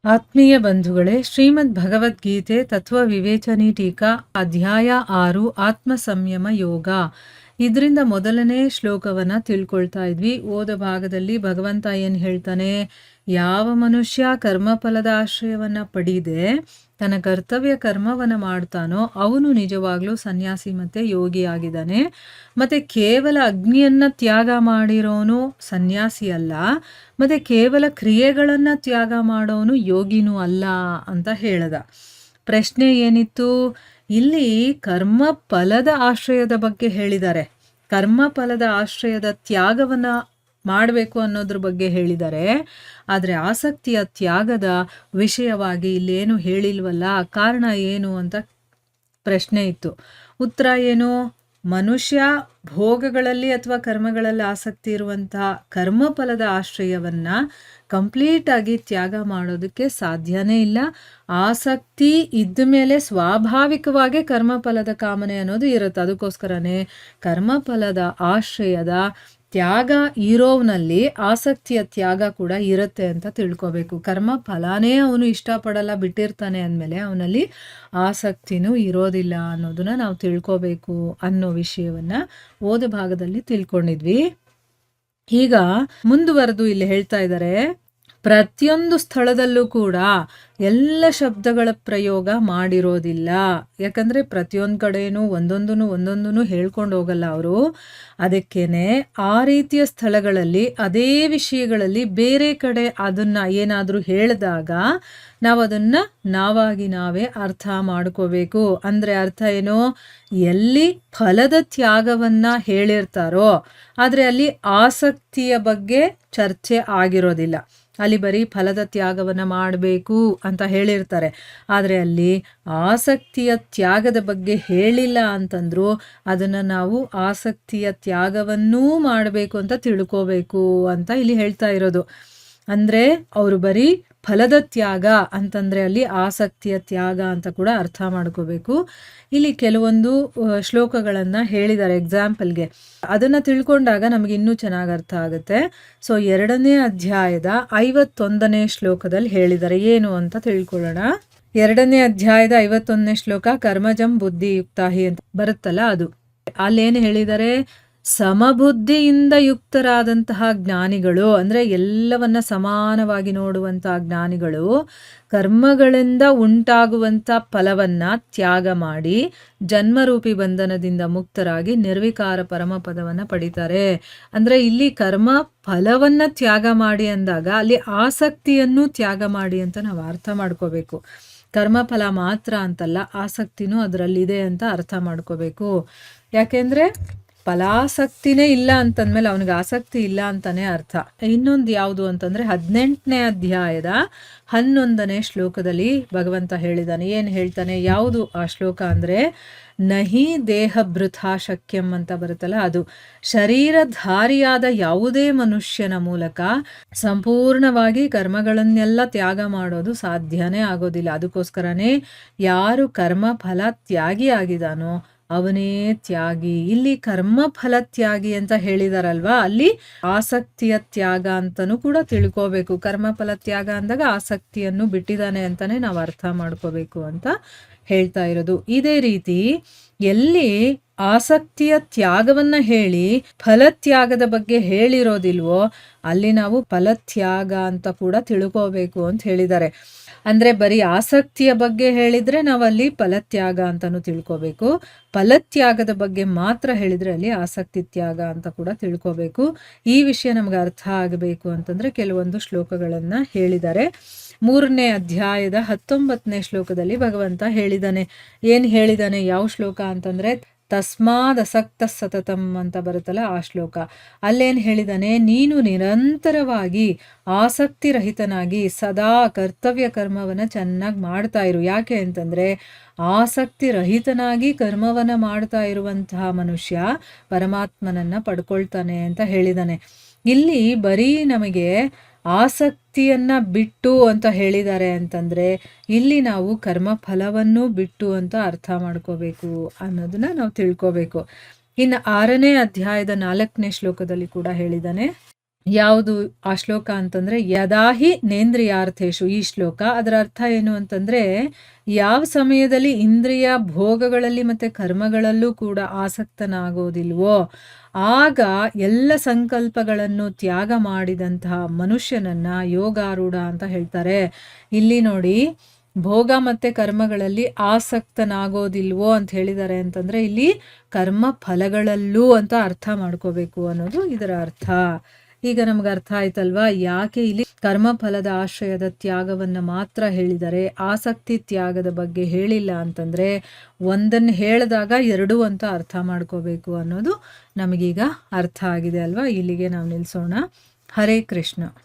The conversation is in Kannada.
ಆತ್ಮೀಯ ಬಂಧುಗಳೇ, ಶ್ರೀಮದ್ ಭಗವದ್ಗೀತೆ ತತ್ವ ವಿವೇಚನಿ ಟೀಕಾ ಅಧ್ಯಾಯ 6 ಆತ್ಮ ಸಂಯಮ ಯೋಗ. ಇದರಿಂದ ಮೊದಲನೇ ಶ್ಲೋಕವನ್ನ ತಿಳ್ಕೊಳ್ತಾ ಇದ್ವಿ. ಓದ ಭಾಗದಲ್ಲಿ ಭಗವಂತ ಏನ್ ಹೇಳ್ತಾನೆ, ಯಾವ ಮನುಷ್ಯ ಕರ್ಮಫಲದ ಆಶ್ರಯವನ್ನ ಪಡೀದೆ ತನ್ನ ಕರ್ತವ್ಯ ಕರ್ಮವನ್ನ ಮಾಡ್ತಾನೋ ಅವನು ನಿಜವಾಗ್ಲೂ ಸನ್ಯಾಸಿ ಮತ್ತೆ ಯೋಗಿ ಆಗಿದ್ದಾನೆ. ಮತ್ತೆ ಕೇವಲ ಅಗ್ನಿಯನ್ನ ತ್ಯಾಗ ಮಾಡಿರೋನು ಸನ್ಯಾಸಿ ಅಲ್ಲ, ಮತ್ತೆ ಕೇವಲ ಕ್ರಿಯೆಗಳನ್ನ ತ್ಯಾಗ ಮಾಡೋನು ಯೋಗಿನೂ ಅಲ್ಲ ಅಂತ ಹೇಳ್ದ. ಪ್ರಶ್ನೆ ಏನಿತ್ತು, ಇಲ್ಲಿ ಕರ್ಮ ಫಲದ ಆಶ್ರಯದ ಬಗ್ಗೆ ಹೇಳಿದ್ದಾರೆ. ಕರ್ಮ ಫಲದ ಆಶ್ರಯದ ತ್ಯಾಗವನ್ನ ಮಾಡಬೇಕು ಅನ್ನೋದ್ರ ಬಗ್ಗೆ ಹೇಳಿದ್ದಾರೆ. ಆದರೆ ಆಸಕ್ತಿಯ ತ್ಯಾಗದ ವಿಷಯವಾಗಿ ಇಲ್ಲೇನು ಹೇಳಿಲ್ವಲ್ಲ, ಕಾರಣ ಏನು ಅಂತ ಪ್ರಶ್ನೆ ಇತ್ತು. ಉತ್ತರ ಏನು, ಮನುಷ್ಯ ಭೋಗಗಳಲ್ಲಿ ಅಥವಾ ಕರ್ಮಗಳಲ್ಲಿ ಆಸಕ್ತಿ ಇರುವಂತಹ ಕರ್ಮಫಲದ ಆಶ್ರಯವನ್ನ ಕಂಪ್ಲೀಟ್ ಆಗಿ ತ್ಯಾಗ ಮಾಡೋದಕ್ಕೆ ಸಾಧ್ಯನೇ ಇಲ್ಲ. ಆಸಕ್ತಿ ಇದ್ದ ಮೇಲೆ ಸ್ವಾಭಾವಿಕವಾಗಿ ಕರ್ಮಫಲದ ಕಾಮನೆ ಅನ್ನೋದು ಇರುತ್ತೆ. ಅದಕ್ಕೋಸ್ಕರನೇ ಕರ್ಮಫಲದ ಆಶ್ರಯದ ತ್ಯಾಗ ಇರೋವನಲ್ಲಿ ಆಸಕ್ತಿಯ ತ್ಯಾಗ ಕೂಡ ಇರುತ್ತೆ ಅಂತ ತಿಳ್ಕೊಬೇಕು. ಕರ್ಮ ಫಲನೇ ಅವನು ಇಷ್ಟಪಡಲ್ಲ, ಬಿಟ್ಟಿರ್ತಾನೆ ಅಂದಮೇಲೆ ಅವನಲ್ಲಿ ಆಸಕ್ತಿನೂ ಇರೋದಿಲ್ಲ ಅನ್ನೋದನ್ನ ನಾವು ತಿಳ್ಕೊಬೇಕು ಅನ್ನೋ ವಿಷಯವನ್ನ ಓದ ಭಾಗದಲ್ಲಿ ತಿಳ್ಕೊಂಡಿದ್ವಿ. ಈಗ ಮುಂದುವರೆದು ಇಲ್ಲಿ ಹೇಳ್ತಾ ಇದ್ದಾರೆ, ಪ್ರತಿಯೊಂದು ಸ್ಥಳದಲ್ಲೂ ಕೂಡ ಎಲ್ಲ ಶಬ್ದಗಳ ಪ್ರಯೋಗ ಮಾಡಿರೋದಿಲ್ಲ. ಯಾಕಂದ್ರೆ ಪ್ರತಿಯೊಂದು ಕಡೆನೂ ಒಂದೊಂದನ್ನು ಹೇಳ್ಕೊಂಡು ಹೋಗಲ್ಲ ಅವರು. ಅದಕ್ಕೇನೆ ಆ ರೀತಿಯ ಸ್ಥಳಗಳಲ್ಲಿ ಅದೇ ವಿಷಯಗಳಲ್ಲಿ ಬೇರೆ ಕಡೆ ಅದನ್ನ ಏನಾದರೂ ಹೇಳಿದಾಗ ನಾವು ಅದನ್ನ ನಾವೇ ಅರ್ಥ ಮಾಡ್ಕೋಬೇಕು. ಅಂದ್ರೆ ಅರ್ಥ ಏನು, ಎಲ್ಲಿ ಫಲದ ತ್ಯಾಗವನ್ನ ಹೇಳಿರ್ತಾರೋ ಆದ್ರೆ ಅಲ್ಲಿ ಆಸಕ್ತಿಯ ಬಗ್ಗೆ ಚರ್ಚೆ ಆಗಿರೋದಿಲ್ಲ. ಅಲ್ಲಿ ಬರೀ ಫಲದ ತ್ಯಾಗವನ್ನ ಮಾಡಬೇಕು ಅಂತ ಹೇಳಿರ್ತಾರೆ, ಆದರೆ ಅಲ್ಲಿ ಆಸಕ್ತಿಯ ತ್ಯಾಗದ ಬಗ್ಗೆ ಹೇಳಿಲ್ಲ ಅಂತಂದ್ರು ಅದನ್ನ ನಾವು ಆಸಕ್ತಿಯ ತ್ಯಾಗವನ್ನೂ ಮಾಡಬೇಕು ಅಂತ ತಿಳ್ಕೋಬೇಕು ಅಂತ ಇಲ್ಲಿ ಹೇಳ್ತಾ ಇರೋದು. ಅಂದ್ರೆ ಅವರು ಬರೀ ಫಲದ ತ್ಯಾಗ ಅಂತಂದ್ರೆ ಅಲ್ಲಿ ಆಸಕ್ತಿಯ ತ್ಯಾಗ ಅಂತ ಕೂಡ ಅರ್ಥ ಮಾಡ್ಕೋಬೇಕು. ಇಲ್ಲಿ ಕೆಲವೊಂದು ಶ್ಲೋಕಗಳನ್ನ ಹೇಳಿದ್ದಾರೆ ಎಕ್ಸಾಂಪಲ್ಗೆ. ಅದನ್ನ ತಿಳ್ಕೊಂಡಾಗ ನಮ್ಗೆ ಇನ್ನೂ ಚೆನ್ನಾಗಿ ಅರ್ಥ ಆಗುತ್ತೆ. ಸೊ 2ನೇ ಅಧ್ಯಾಯದ 51ನೇ ಶ್ಲೋಕದಲ್ಲಿ ಹೇಳಿದ್ದಾರೆ, ಏನು ಅಂತ ತಿಳ್ಕೊಳ್ಳೋಣ. 2ನೇ ಅಧ್ಯಾಯದ 51ನೇ ಶ್ಲೋಕ ಕರ್ಮಜಂ ಬುದ್ಧಿಯುಕ್ತಾಹಿ ಅಂತ ಬರುತ್ತಲ್ಲ, ಅದು ಅಲ್ಲೇನು ಹೇಳಿದ್ದಾರೆ, ಸಮಬುದ್ಧಿಯಿಂದ ಯುಕ್ತರಾದಂತಹ ಜ್ಞಾನಿಗಳು ಅಂದ್ರೆ ಎಲ್ಲವನ್ನ ಸಮಾನವಾಗಿ ನೋಡುವಂತಹ ಜ್ಞಾನಿಗಳು ಕರ್ಮಗಳಿಂದ ಉಂಟಾಗುವಂತ ಫಲವನ್ನ ತ್ಯಾಗ ಮಾಡಿ ಜನ್ಮರೂಪಿ ಬಂಧನದಿಂದ ಮುಕ್ತರಾಗಿ ನಿರ್ವಿಕಾರ ಪರಮಪದವನ್ನ ಪಡಿತಾರೆ. ಅಂದ್ರೆ ಇಲ್ಲಿ ಕರ್ಮ ಫಲವನ್ನ ತ್ಯಾಗ ಮಾಡಿ ಅಂದಾಗ ಅಲ್ಲಿ ಆಸಕ್ತಿಯನ್ನು ತ್ಯಾಗ ಮಾಡಿ ಅಂತ ನಾವು ಅರ್ಥ ಮಾಡ್ಕೋಬೇಕು. ಕರ್ಮಫಲ ಮಾತ್ರ ಅಂತಲ್ಲ, ಆಸಕ್ತಿನೂ ಅದರಲ್ಲಿದೆ ಅಂತ ಅರ್ಥ ಮಾಡ್ಕೋಬೇಕು. ಯಾಕೆಂದ್ರೆ ಫಲಾಸಕ್ತಿನೇ ಇಲ್ಲ ಅಂತಂದ್ಮೇಲೆ ಅವನಿಗೆ ಆಸಕ್ತಿ ಇಲ್ಲ ಅಂತಾನೆ ಅರ್ಥ. ಇನ್ನೊಂದು ಯಾವುದು ಅಂತಂದ್ರೆ 18ನೇ ಅಧ್ಯಾಯದ 11ನೇ ಶ್ಲೋಕದಲ್ಲಿ ಭಗವಂತ ಹೇಳಿದಾನೆ. ಏನು ಹೇಳ್ತಾನೆ, ಯಾವುದು ಆ ಶ್ಲೋಕ ಅಂದ್ರೆ, ನಹಿ ದೇಹ ಬೃಥಾ ಶಕ್ಯಂ ಅಂತ ಬರುತ್ತಲ್ಲ, ಅದು ಶರೀರಧಾರಿಯಾದ ಯಾವುದೇ ಮನುಷ್ಯನ ಮೂಲಕ ಸಂಪೂರ್ಣವಾಗಿ ಕರ್ಮಗಳನ್ನೆಲ್ಲ ತ್ಯಾಗ ಮಾಡೋದು ಸಾಧ್ಯನೇ ಆಗೋದಿಲ್ಲ. ಅದಕ್ಕೋಸ್ಕರನೇ ಯಾರು ಕರ್ಮ ಫಲ ತ್ಯಾಗಿ ಆಗಿದಾನೋ ಅವನೇ ತ್ಯಾಗಿ. ಇಲ್ಲಿ ಕರ್ಮ ಫಲ ತ್ಯಾಗಿ ಅಂತ ಹೇಳಿದಾರಲ್ವಾ, ಅಲ್ಲಿ ಆಸಕ್ತಿಯ ತ್ಯಾಗ ಅಂತನೂ ಕೂಡ ತಿಳ್ಕೋಬೇಕು. ಕರ್ಮ ಫಲ ತ್ಯಾಗ ಅಂದಾಗ ಆಸಕ್ತಿಯನ್ನು ಬಿಟ್ಟಿದ್ದಾನೆ ಅಂತಾನೆ ನಾವು ಅರ್ಥ ಮಾಡ್ಕೋಬೇಕು ಅಂತ ಹೇಳ್ತಾ ಇರೋದು. ಇದೇ ರೀತಿ ಎಲ್ಲಿ ಆಸಕ್ತಿಯ ತ್ಯಾಗವನ್ನ ಹೇಳಿ ಫಲತ್ಯಾಗದ ಬಗ್ಗೆ ಹೇಳಿರೋದಿಲ್ವೋ ಅಲ್ಲಿ ನಾವು ಫಲತ್ಯಾಗ ಅಂತ ಕೂಡ ತಿಳ್ಕೋಬೇಕು ಅಂತ ಹೇಳಿದ್ದಾರೆ. ಅಂದ್ರೆ ಬರೀ ಆಸಕ್ತಿಯ ಬಗ್ಗೆ ಹೇಳಿದ್ರೆ ನಾವಲ್ಲಿ ಫಲತ್ಯಾಗ ಅಂತಾನು ತಿಳ್ಕೋಬೇಕು, ಫಲತ್ಯಾಗದ ಬಗ್ಗೆ ಮಾತ್ರ ಹೇಳಿದ್ರೆ ಅಲ್ಲಿ ಆಸಕ್ತಿ ತ್ಯಾಗ ಅಂತ ಕೂಡ ತಿಳ್ಕೋಬೇಕು. ಈ ವಿಷಯ ನಮ್ಗೆ ಅರ್ಥ ಆಗಬೇಕು ಅಂತಂದ್ರೆ ಕೆಲವೊಂದು ಶ್ಲೋಕಗಳನ್ನ ಹೇಳಿದ್ದಾರೆ. 3ನೇ ಅಧ್ಯಾಯದ 19ನೇ ಶ್ಲೋಕದಲ್ಲಿ ಭಗವಂತ ಹೇಳಿದಾನೆ. ಏನ್ ಹೇಳಿದಾನೆ, ಯಾವ ಶ್ಲೋಕ ಅಂತಂದ್ರೆ ತಸ್ಮಾದ್ ಅಸಕ್ತ ಸತತಂ ಅಂತ ಬರುತ್ತಲ್ಲ ಆ ಶ್ಲೋಕ. ಅಲ್ಲೇನು ಹೇಳಿದಾನೆ, ನೀನು ನಿರಂತರವಾಗಿ ಆಸಕ್ತಿ ರಹಿತನಾಗಿ ಸದಾ ಕರ್ತವ್ಯ ಕರ್ಮವನ್ನ ಚೆನ್ನಾಗಿ ಮಾಡ್ತಾ ಇರು. ಯಾಕೆ ಅಂತಂದ್ರೆ ಆಸಕ್ತಿ ರಹಿತನಾಗಿ ಕರ್ಮವನ್ನ ಮಾಡ್ತಾ ಇರುವಂತಹ ಮನುಷ್ಯ ಪರಮಾತ್ಮನನ್ನ ಪಡ್ಕೊಳ್ತಾನೆ ಅಂತ ಹೇಳಿದಾನೆ. ಇಲ್ಲಿ ಬರೀ ನಮಗೆ ಆಸಕ್ತಿಯನ್ನ ಬಿಟ್ಟು ಅಂತ ಹೇಳಿದ್ದಾರೆ ಅಂತಂದ್ರೆ ಇಲ್ಲಿ ನಾವು ಕರ್ಮ ಫಲವನ್ನು ಬಿಟ್ಟು ಅಂತ ಅರ್ಥ ಮಾಡ್ಕೋಬೇಕು ಅನ್ನೋದನ್ನ ನಾವು ತಿಳ್ಕೋಬೇಕು. ಇನ್ನು 6ನೇ ಅಧ್ಯಾಯದ 4ನೇ ಶ್ಲೋಕದಲ್ಲಿ ಕೂಡ ಹೇಳಿದಾನೆ, ಯಾವುದು ಆ ಶ್ಲೋಕ ಅಂತಂದ್ರೆ ಯದಾಹಿ ನೇಂದ್ರಿಯಾರ್ಥೇಶು. ಈ ಶ್ಲೋಕ ಅದರ ಅರ್ಥ ಏನು ಅಂತಂದ್ರೆ, ಯಾವ ಸಮಯದಲ್ಲಿ ಇಂದ್ರಿಯ ಭೋಗಗಳಲ್ಲಿ ಮತ್ತೆ ಕರ್ಮಗಳಲ್ಲೂ ಕೂಡ ಆಸಕ್ತನಾಗೋದಿಲ್ವೋ ಆಗ ಎಲ್ಲ ಸಂಕಲ್ಪಗಳನ್ನು ತ್ಯಾಗ ಮಾಡಿದಂತಹ ಮನುಷ್ಯನನ್ನ ಯೋಗಾರೂಢ ಅಂತ ಹೇಳ್ತಾರೆ. ಇಲ್ಲಿ ನೋಡಿ, ಭೋಗ ಮತ್ತೆ ಕರ್ಮಗಳಲ್ಲಿ ಆಸಕ್ತನಾಗೋದಿಲ್ವೋ ಅಂತ ಹೇಳಿದ್ದಾರೆ ಅಂತಂದ್ರೆ ಇಲ್ಲಿ ಕರ್ಮ ಫಲಗಳಲ್ಲೂ ಅಂತ ಅರ್ಥ ಮಾಡ್ಕೋಬೇಕು ಅನ್ನೋದು ಇದರ ಅರ್ಥ. ಈಗ ನಮ್ಗೆ ಅರ್ಥ ಆಯ್ತಲ್ವಾ ಯಾಕೆ ಇಲ್ಲಿ ಕರ್ಮಫಲದ ಆಶ್ರಯದ ತ್ಯಾಗವನ್ನ ಮಾತ್ರ ಹೇಳಿದರೆ, ಆಸಕ್ತಿ ತ್ಯಾಗದ ಬಗ್ಗೆ ಹೇಳಿಲ್ಲ ಅಂತಂದ್ರೆ ಒಂದನ್ನು ಹೇಳಿದಾಗ ಎರಡೂ ಅಂತ ಅರ್ಥ ಮಾಡ್ಕೋಬೇಕು ಅನ್ನೋದು ನಮಗೀಗ ಅರ್ಥ ಆಗಿದೆ ಅಲ್ವಾ. ಇಲ್ಲಿಗೆ ನಾವು ನಿಲ್ಲಿಸೋಣ. ಹರೇ ಕೃಷ್ಣ.